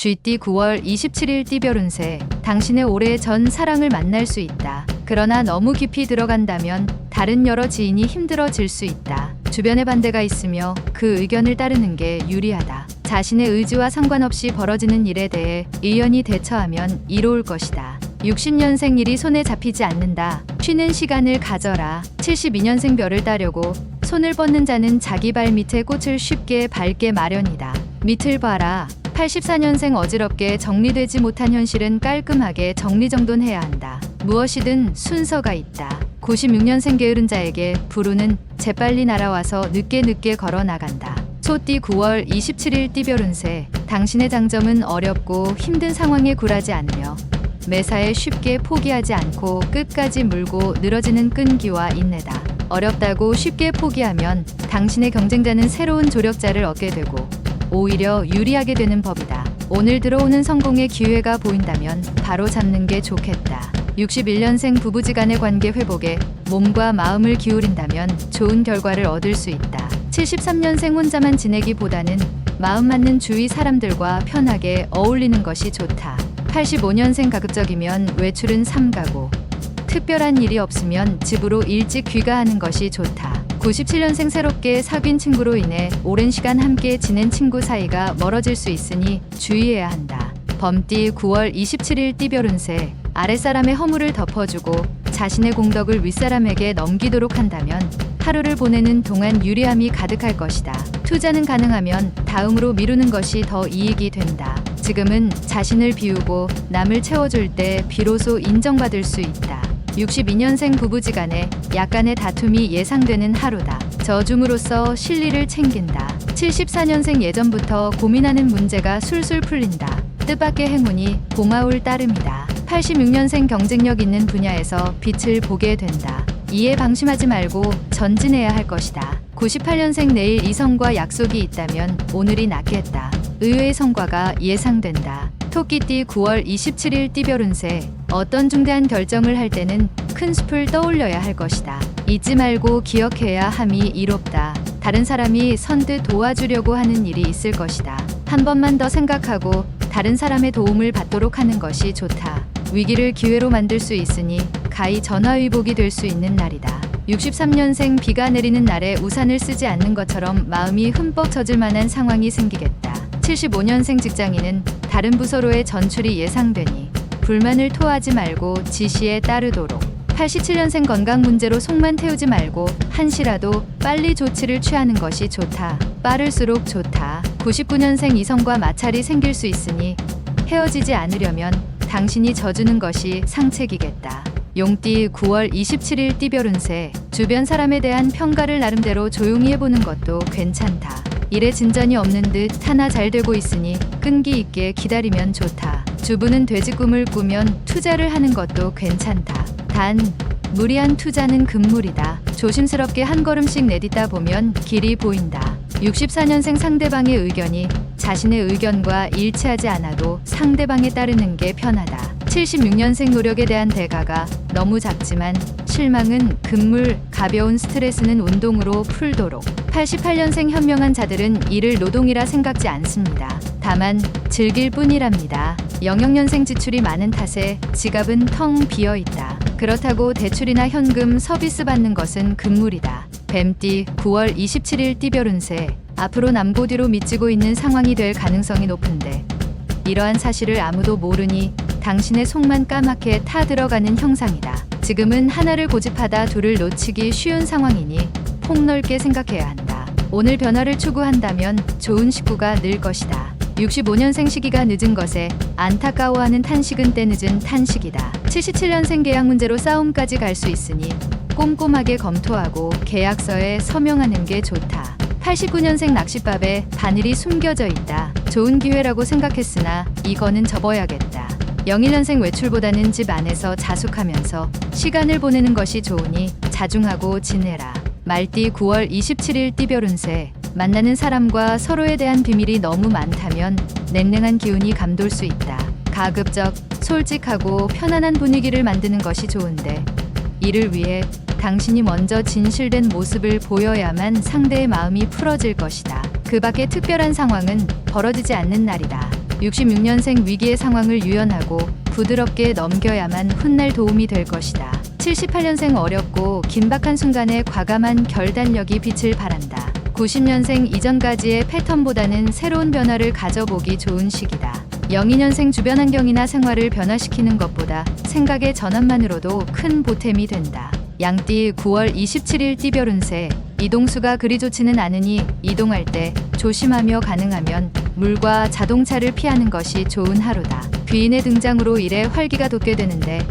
쥐띠 9월 27일 띠별 운세. 당신의 올해의 전 사랑을 만날 수 있다. 그러나 너무 깊이 들어간다면 다른 여러 지인이 힘들어질 수 있다. 주변에 반대가 있으며 그 의견을 따르는 게 유리하다. 자신의 의지와 상관없이 벌어지는 일에 대해 의연히 대처하면 이로울 것이다. 60년생 일이 손에 잡히지 않는다. 쉬는 시간을 가져라. 72년생 별을 따려고 손을 뻗는 자는 자기 발 밑에 꽃을 쉽게 밟게 마련이다. 밑을 봐라. 84년생 어지럽게 정리되지 못한 현실은 깔끔하게 정리정돈해야 한다. 무엇이든 순서가 있다. 96년생 게으른 자에게 불운은 재빨리 날아와서 늦게 걸어 나간다. 소띠 9월 27일 띠별 운세. 당신의 장점은 어렵고 힘든 상황에 굴하지 않으며 매사에 쉽게 포기하지 않고 끝까지 물고 늘어지는 끈기와 인내다. 어렵다고 쉽게 포기하면 당신의 경쟁자는 새로운 조력자를 얻게 되고 오히려 유리하게 되는 법이다. 오늘 들어오는 성공의 기회가 보인다면 바로 잡는 게 좋겠다. 61년생 부부지간의 관계 회복에 몸과 마음을 기울인다면 좋은 결과를 얻을 수 있다. 73년생 혼자만 지내기보다는 마음 맞는 주위 사람들과 편하게 어울리는 것이 좋다. 85년생 가급적이면 외출은 삼가고 특별한 일이 없으면 집으로 일찍 귀가하는 것이 좋다. 97년생 새롭게 사귄 친구로 인해 오랜 시간 함께 지낸 친구 사이가 멀어질 수 있으니 주의해야 한다. 범띠 9월 27일 띠별 운세. 아랫사람의 허물을 덮어주고 자신의 공덕을 윗사람에게 넘기도록 한다면 하루를 보내는 동안 유리함이 가득할 것이다. 투자는 가능하면 다음으로 미루는 것이 더 이익이 된다. 지금은 자신을 비우고 남을 채워줄 때 비로소 인정받을 수 있다. 62년생 부부지간에 약간의 다툼이 예상되는 하루다. 저줌으로써 실리를 챙긴다. 74년생 예전부터 고민하는 문제가 술술 풀린다. 뜻밖의 행운이 고마울 따름이다. 86년생 경쟁력 있는 분야에서 빛을 보게 된다. 이에 방심하지 말고 전진해야 할 것이다. 98년생 내일 이성과 약속이 있다면 오늘이 낫겠다. 의외의 성과가 예상된다. 토끼띠 9월 27일 띠별 운세. 어떤 중대한 결정을 할 때는 큰 숲을 떠올려야 할 것이다. 잊지 말고 기억해야 함이 이롭다. 다른 사람이 선뜻 도와주려고 하는 일이 있을 것이다. 한 번만 더 생각하고 다른 사람의 도움을 받도록 하는 것이 좋다. 위기를 기회로 만들 수 있으니 가히 전화위복이 될 수 있는 날이다. 63년생 비가 내리는 날에 우산을 쓰지 않는 것처럼 마음이 흠뻑 젖을 만한 상황이 생기겠다. 75년생 직장인은 다른 부서로의 전출이 예상되니 불만을 토하지 말고 지시에 따르도록. 87년생 건강 문제로 속만 태우지 말고 한시라도 빨리 조치를 취하는 것이 좋다. 빠를수록 좋다. 99년생 이성과 마찰이 생길 수 있으니 헤어지지 않으려면 당신이 져주는 것이 상책이겠다. 용띠 9월 27일 띠별 운세. 주변 사람에 대한 평가를 나름대로 조용히 해보는 것도 괜찮다. 일에 진전이 없는 듯 하나 잘 되고 있으니 끈기 있게 기다리면 좋다. 주부는 돼지 꿈을 꾸면 투자를 하는 것도 괜찮다. 단 무리한 투자는 금물이다. 조심스럽게 한 걸음씩 내딛다 보면 길이 보인다. 64년생 상대방의 의견이 자신의 의견과 일치하지 않아도 상대방에 따르는 게 편하다. 76년생 노력에 대한 대가가 너무 작지만 실망은 금물, 가벼운 스트레스는 운동으로 풀도록. 88년생 현명한 자들은 이를 노동이라 생각지 않습니다. 다만 즐길 뿐이랍니다. 00년생 지출이 많은 탓에 지갑은 텅 비어 있다. 그렇다고 대출이나 현금, 서비스 받는 것은 금물이다. 뱀띠 9월 27일 띠별 운세. 앞으로 남고뒤로 미치고 있는 상황이 될 가능성이 높은데 이러한 사실을 아무도 모르니 당신의 속만 까맣게 타 들어가는 형상이다. 지금은 하나를 고집하다 둘을 놓치기 쉬운 상황이니 폭넓게 생각해야 한다. 오늘 변화를 추구한다면 좋은 식구가 늘 것이다. 65년생 시기가 늦은 것에 안타까워하는 탄식은 때늦은 탄식이다. 77년생 계약 문제로 싸움까지 갈 수 있으니 꼼꼼하게 검토하고 계약서에 서명하는 게 좋다. 89년생 낚싯밥에 바늘이 숨겨져 있다. 좋은 기회라고 생각했으나 이거는 접어야겠다. 01년생 외출보다는 집 안에서 자숙하면서 시간을 보내는 것이 좋으니 자중하고 지내라. 말띠 9월 27일 띠별 운세. 만나는 사람과 서로에 대한 비밀이 너무 많다면 냉랭한 기운이 감돌 수 있다. 가급적 솔직하고 편안한 분위기를 만드는 것이 좋은데 이를 위해 당신이 먼저 진실된 모습을 보여야만 상대의 마음이 풀어질 것이다. 그 밖에 특별한 상황은 벌어지지 않는 날이다. 66년생 위기의 상황을 유연하고 부드럽게 넘겨야만 훗날 도움이 될 것이다. 78년생 어렵고 긴박한 순간에 과감한 결단력이 빛을 발한다. 90년생 이전까지의 패턴보다는 새로운 변화를 가져보기 좋은 시기다. 02년생 주변 환경이나 생활을 변화시키는 것보다 생각의 전환만으로도 큰 보탬이 된다. 양띠 9월 27일 띠별 운세. 이동수가 그리 좋지는 않으니 이동할 때 조심하며 가능하면 물과 자동차를 피하는 것이 좋은 하루다. 귀인의 등장으로 일에 활기가 돋게 되는데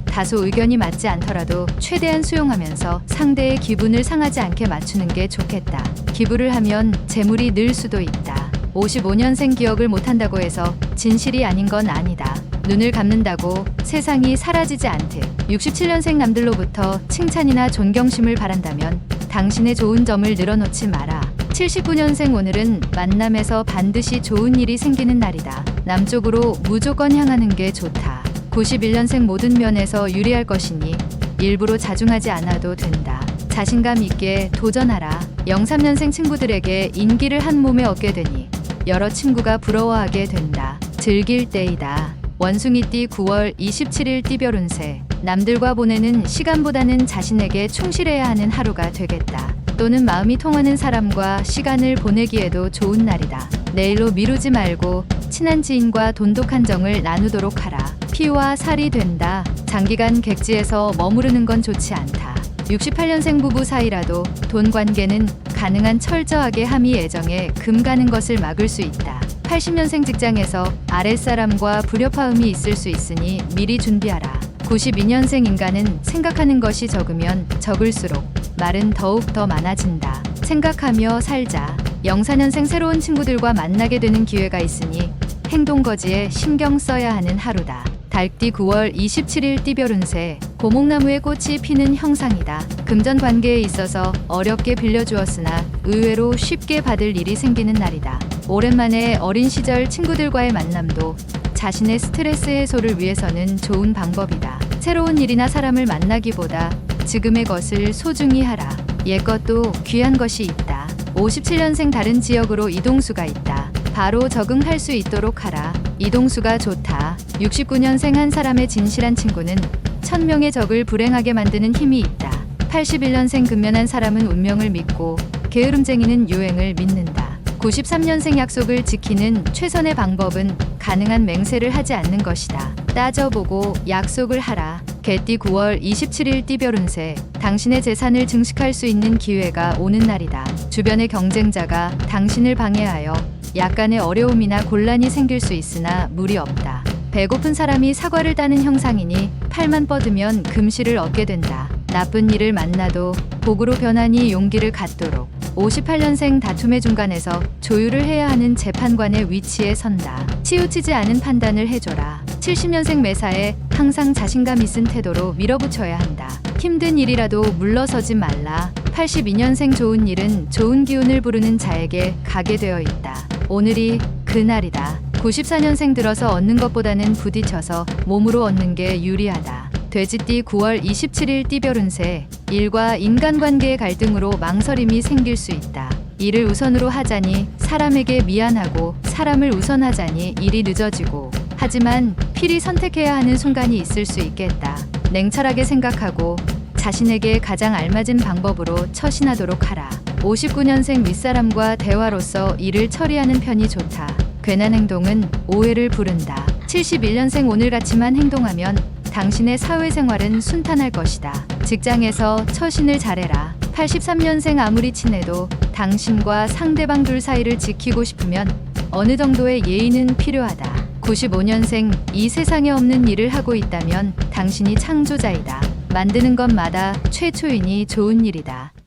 다소 의견이 맞지 않더라도 최대한 수용하면서 상대의 기분을 상하지 않게 맞추는 게 좋겠다. 기부를 하면 재물이 늘 수도 있다. 55년생 기억을 못한다고 해서 진실이 아닌 건 아니다. 눈을 감는다고 세상이 사라지지 않듯 67년생 남들로부터 칭찬이나 존경심을 바란다면 당신의 좋은 점을 늘어놓지 마라. 79년생 오늘은 만남에서 반드시 좋은 일이 생기는 날이다. 남쪽으로 무조건 향하는 게 좋다. 91년생 모든 면에서 유리할 것이니 일부러 자중하지 않아도 된다. 자신감 있게 도전하라. 03년생 친구들에게 인기를 한 몸에 얻게 되니 여러 친구가 부러워하게 된다. 즐길 때이다. 원숭이띠 9월 27일 띠별 운세. 남들과 보내는 시간보다는 자신에게 충실해야 하는 하루가 되겠다. 또는 마음이 통하는 사람과 시간을 보내기에도 좋은 날이다. 내일로 미루지 말고 친한 지인과 돈독한 정을 나누도록 하라. 피와 살이 된다. 장기간 객지에서 머무르는 건 좋지 않다. 68년생 부부 사이라도 돈 관계는 가능한 철저하게 함의 애정에 금 가는 것을 막을 수 있다. 80년생 직장에서 아랫사람과 불협화음이 있을 수 있으니 미리 준비하라. 92년생 인간은 생각하는 것이 적으면 적을수록 말은 더욱 더 많아진다. 생각하며 살자. 04년생 새로운 친구들과 만나게 되는 기회가 있으니 행동거지에 신경 써야 하는 하루다. 달띠 9월 27일 띠별 운세. 고목나무에 꽃이 피는 형상이다. 금전 관계에 있어서 어렵게 빌려주었으나 의외로 쉽게 받을 일이 생기는 날이다. 오랜만에 어린 시절 친구들과의 만남도 자신의 스트레스 해소를 위해서는 좋은 방법이다. 새로운 일이나 사람을 만나기보다 지금의 것을 소중히 하라. 옛것도 귀한 것이 있다. 57년생 다른 지역으로 이동수가 있다. 바로 적응할 수 있도록 하라. 이동수가 좋다. 69년생 한 사람의 진실한 친구는 1000명의 적을 불행하게 만드는 힘이 있다. 81년생 근면한 사람은 운명을 믿고 게으름쟁이는 유행을 믿는다. 93년생 약속을 지키는 최선의 방법은 가능한 맹세를 하지 않는 것이다. 따져보고 약속을 하라. 개띠 9월 27일 띠별 운세. 당신의 재산을 증식할 수 있는 기회가 오는 날이다. 주변의 경쟁자가 당신을 방해하여 약간의 어려움이나 곤란이 생길 수 있으나 무리 없다. 배고픈 사람이 사과를 따는 형상이니 팔만 뻗으면 금실을 얻게 된다. 나쁜 일을 만나도 복으로 변하니 용기를 갖도록. 58년생 다툼의 중간에서 조율을 해야 하는 재판관의 위치에 선다. 치우치지 않은 판단을 해줘라. 70년생 매사에 항상 자신감 있은 태도로 밀어붙여야 한다. 힘든 일이라도 물러서지 말라. 82년생 좋은 일은 좋은 기운을 부르는 자에게 가게 되어 있다. 오늘이 그날이다. 94년생 들어서 얻는 것보다는 부딪혀서 몸으로 얻는 게 유리하다. 돼지띠 9월 27일 띠별 운세. 일과 인간관계의 갈등으로 망설임이 생길 수 있다. 일을 우선으로 하자니 사람에게 미안하고 사람을 우선하자니 일이 늦어지고 하지만 필히 선택해야 하는 순간이 있을 수 있겠다. 냉철하게 생각하고 자신에게 가장 알맞은 방법으로 처신하도록 하라. 59년생 윗사람과 대화로서 일을 처리하는 편이 좋다. 괜한 행동은 오해를 부른다. 71년생 오늘같이만 행동하면 당신의 사회생활은 순탄할 것이다. 직장에서 처신을 잘해라. 83년생 아무리 친해도 당신과 상대방 둘 사이를 지키고 싶으면 어느 정도의 예의는 필요하다. 95년생 이 세상에 없는 일을 하고 있다면 당신이 창조자이다. 만드는 것마다 최초이니 좋은 일이다.